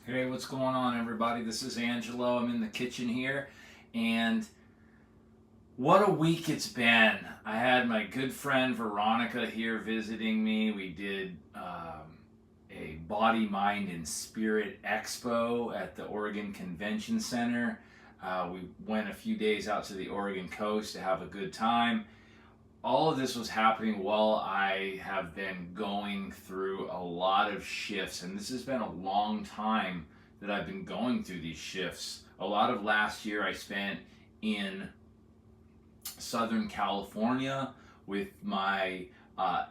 Hey, what's going on, everybody? This is Angelo. I'm in the kitchen here, and what a week it's been. I had my good friend Veronica here visiting me. We did a Body, Mind, and Spirit Expo at the Oregon Convention Center. We went a few days out to the Oregon coast to have a good time. All of this was happening while I have been going through a lot of shifts, and this has been a long time that I've been going through these shifts. A lot of last year I spent in Southern California with my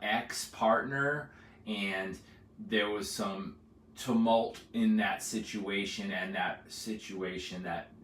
ex-partner, and there was some tumult in that situation, and that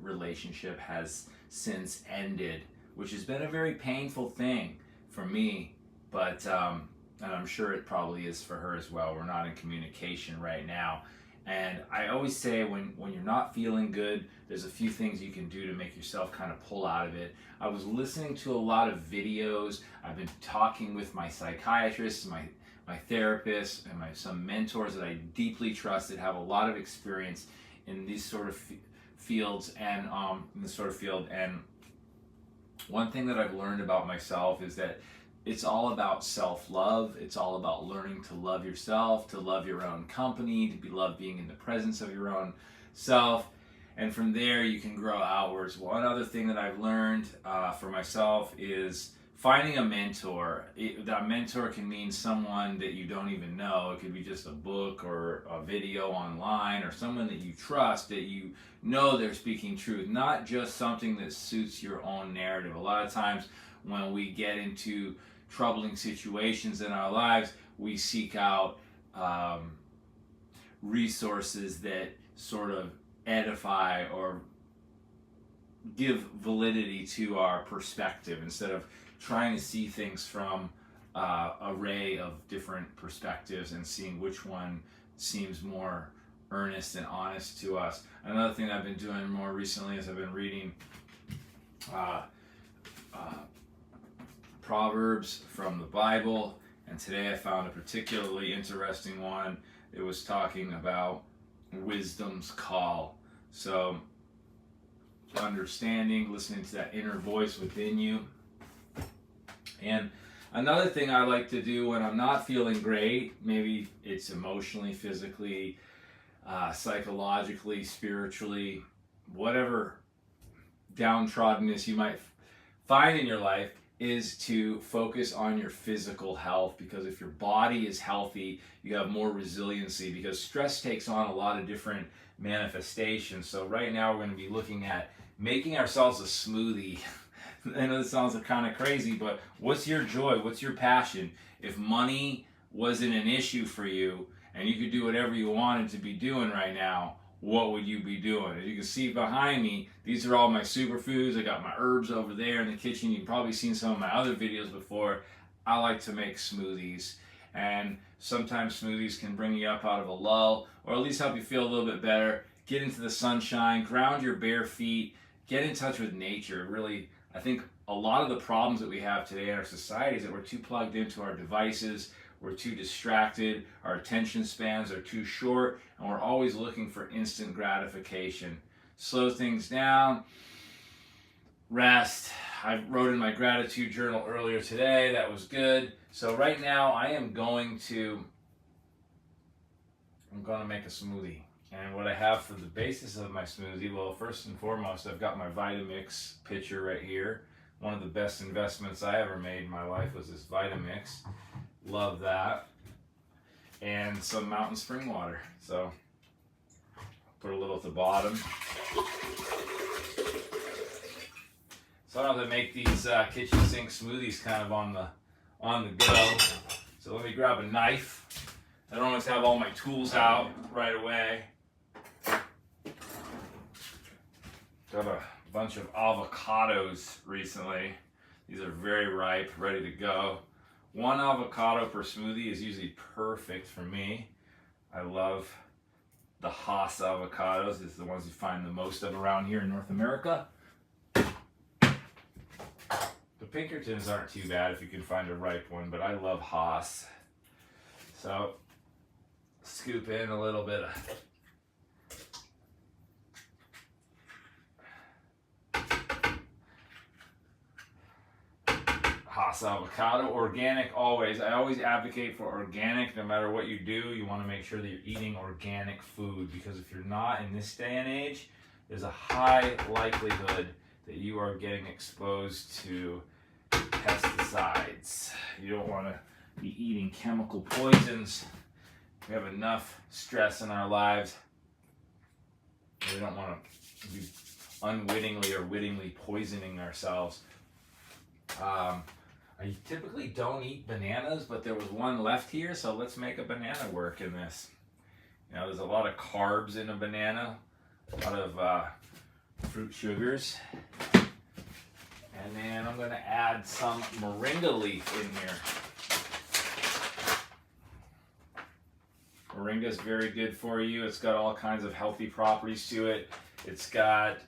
relationship has since ended, which has been a very painful thing for me, but and I'm sure it probably is for her as well. We're not in communication right now. And I always say when you're not feeling good, there's a few things you can do to make yourself kind of pull out of it. I was listening to a lot of videos. I've been talking with my psychiatrist, my therapist, and some mentors that I deeply trust that have a lot of experience in these sort of fields and in this sort of field. And one thing that I've learned about myself is that it's all about self-love. It's all about learning to love yourself, to love your own company, to be loved being in the presence of your own self. And from there, you can grow outwards. One other thing that I've learned for myself is finding a mentor. That mentor can mean someone that you don't even know. It could be just a book or a video online, or someone that you trust, that you know they're speaking truth, not just something that suits your own narrative. A lot of times when we get into troubling situations in our lives, we seek out resources that sort of edify or give validity to our perspective, instead of trying to see things from an array of different perspectives and seeing which one seems more earnest and honest to us. Another thing I've been doing more recently is I've been reading Proverbs from the Bible, and today I found a particularly interesting one. It was talking about wisdom's call. So understanding, listening to that inner voice within you. And another thing I like to do when I'm not feeling great, maybe it's emotionally, physically, psychologically, spiritually, whatever downtroddenness you might find in your life, is to focus on your physical health. Because if your body is healthy, you have more resiliency, because stress takes on a lot of different manifestations. So right now we're going to be looking at making ourselves a smoothie. I know this sounds kind of crazy, but what's your joy? What's your passion? If money wasn't an issue for you and you could do whatever you wanted to be doing right now, what would you be doing? As you can see behind me, these are all my superfoods. I got my herbs over there in the kitchen. You've probably seen some of my other videos before. I like to make smoothies, and sometimes smoothies can bring you up out of a lull, or at least help you feel a little bit better. Get into the sunshine, ground your bare feet, get in touch with nature. Really, I think a lot of the problems that we have today in our society is that we're too plugged into our devices, we're too distracted, our attention spans are too short, and we're always looking for instant gratification. Slow things down, rest. I wrote in my gratitude journal earlier today. That was good. So right now I am going to make a smoothie. And what I have for the basis of my smoothie, well, first and foremost, I've got my Vitamix pitcher right here. One of the best investments I ever made in my life was this Vitamix. Love that. And some mountain spring water. So put a little at the bottom. So I don't have to make these kitchen sink smoothies kind of on the go. So let me grab a knife. I don't always have all my tools out right away. Got a bunch of avocados recently. These are very ripe, ready to go. One avocado per smoothie is usually perfect for me. I love the Haas avocados. It's the ones you find the most of around here in North America. The Pinkertons aren't too bad if you can find a ripe one, but I love Haas. So scoop in a little bit of Hass avocado, organic always. I always advocate for organic no matter what you do. You want to make sure that you're eating organic food, because if you're not in this day and age, there's a high likelihood that you are getting exposed to pesticides. You don't want to be eating chemical poisons. We have enough stress in our lives. We don't want to be unwittingly or wittingly poisoning ourselves. I typically don't eat bananas, but there was one left here, so let's make a banana work in this. You know, there's a lot of carbs in a banana, a lot of fruit sugars. And then I'm going to add some moringa leaf in here. Moringa is very good for you. It's got all kinds of healthy properties to it. It's got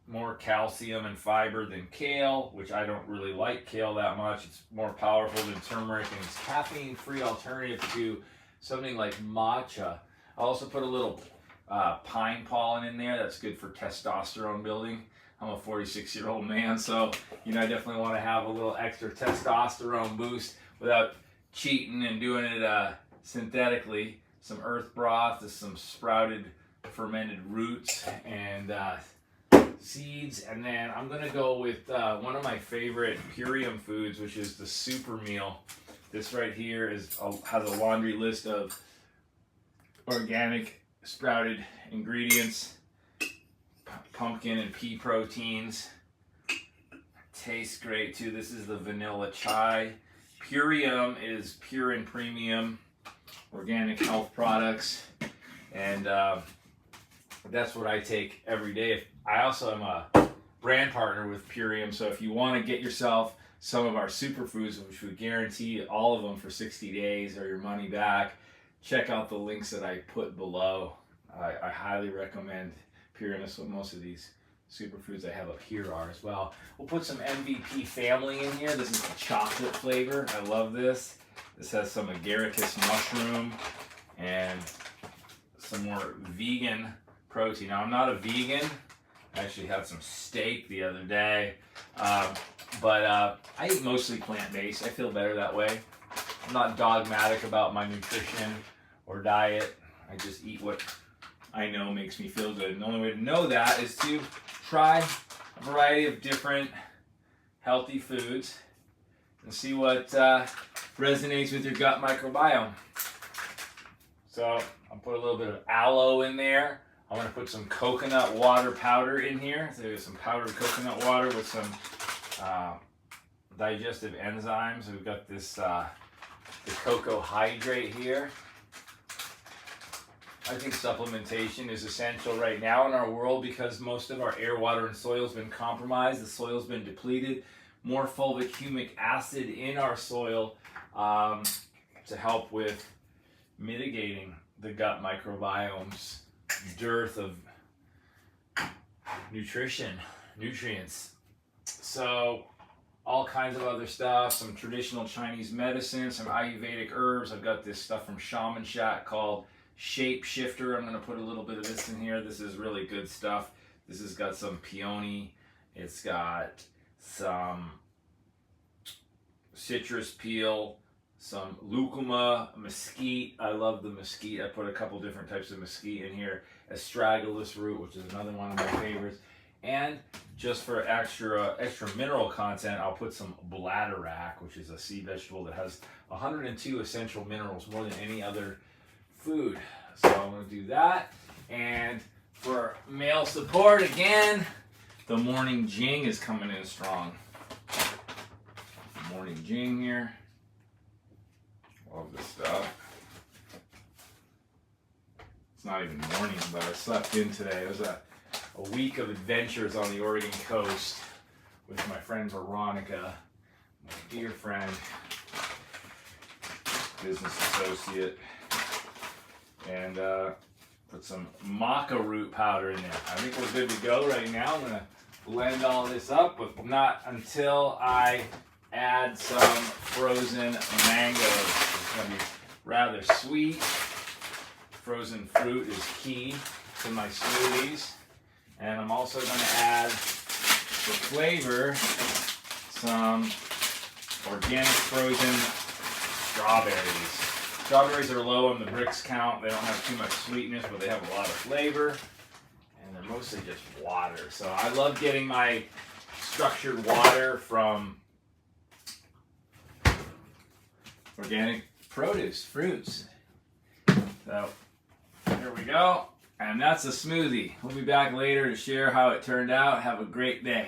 more calcium and fiber than kale, which I don't really like kale that much. It's more powerful than turmeric, and it's caffeine-free alternative to something like matcha. I also put a little pine pollen in there. That's good for testosterone building. I'm a 46-year-old man, so I definitely want to have a little extra testosterone boost without cheating and doing it synthetically. Some earth broth, some sprouted fermented roots, and seeds. And then I'm going to go with one of my favorite Purium foods, which is the super meal. This right here has a laundry list of organic sprouted ingredients, pumpkin and pea proteins. Tastes great too. This is the vanilla chai. Purium is pure and premium organic health products, and that's what I take every day. I also am a brand partner with Purium, so if you want to get yourself some of our superfoods, which we guarantee all of them for 60 days or your money back, check out the links that I put below. I highly recommend Purium. That's what most of these superfoods I have up here are as well. We'll put some MVP family in here. This is the chocolate flavor. I love this. This has some agaricus mushroom and some more vegan protein. Now, I'm not a vegan. I actually had some steak the other day, but I eat mostly plant-based. I feel better that way. I'm not dogmatic about my nutrition or diet. I just eat what I know makes me feel good. And the only way to know that is to try a variety of different healthy foods and see what resonates with your gut microbiome. So I'll put a little bit of aloe in there. I'm going to put some coconut water powder in here. So there's some powdered coconut water with some digestive enzymes. We've got this the cocoa hydrate here. I think supplementation is essential right now in our world because most of our air, water, and soil has been compromised. The soil's been depleted. More fulvic humic acid in our soil to help with mitigating the gut microbiome's dearth of nutrients. So all kinds of other stuff, some traditional Chinese medicine, some Ayurvedic herbs. I've got this stuff from Shaman Shack called Shape Shifter. I'm going to put a little bit of this in here. This is really good stuff. This has got some peony. It's got some citrus peel, some lucuma, mesquite. I love the mesquite. I put a couple different types of mesquite in here. Astragalus root, which is another one of my favorites. And just for extra mineral content, I'll put some bladderwrack, which is a sea vegetable that has 102 essential minerals, more than any other food. So I'm going to do that. And for male support, again, the morning jing is coming in strong. Morning jing here. Love this stuff. It's not even morning, but I slept in today. It was a week of adventures on the Oregon coast with my friend Veronica, my dear friend, business associate, and put some maca root powder in there. I think we're good to go right now. I'm going to blend all this up, but not until I add some frozen mangoes. It's going to be rather sweet. Frozen fruit is key to my smoothies. And I'm also going to add, for flavor, some organic frozen strawberries. Strawberries are low on the bricks count. They don't have too much sweetness, but they have a lot of flavor. And they're mostly just water. So I love getting my structured water from organic produce, fruits. So here we go. And that's a smoothie. We'll be back later to share how it turned out. Have a great day.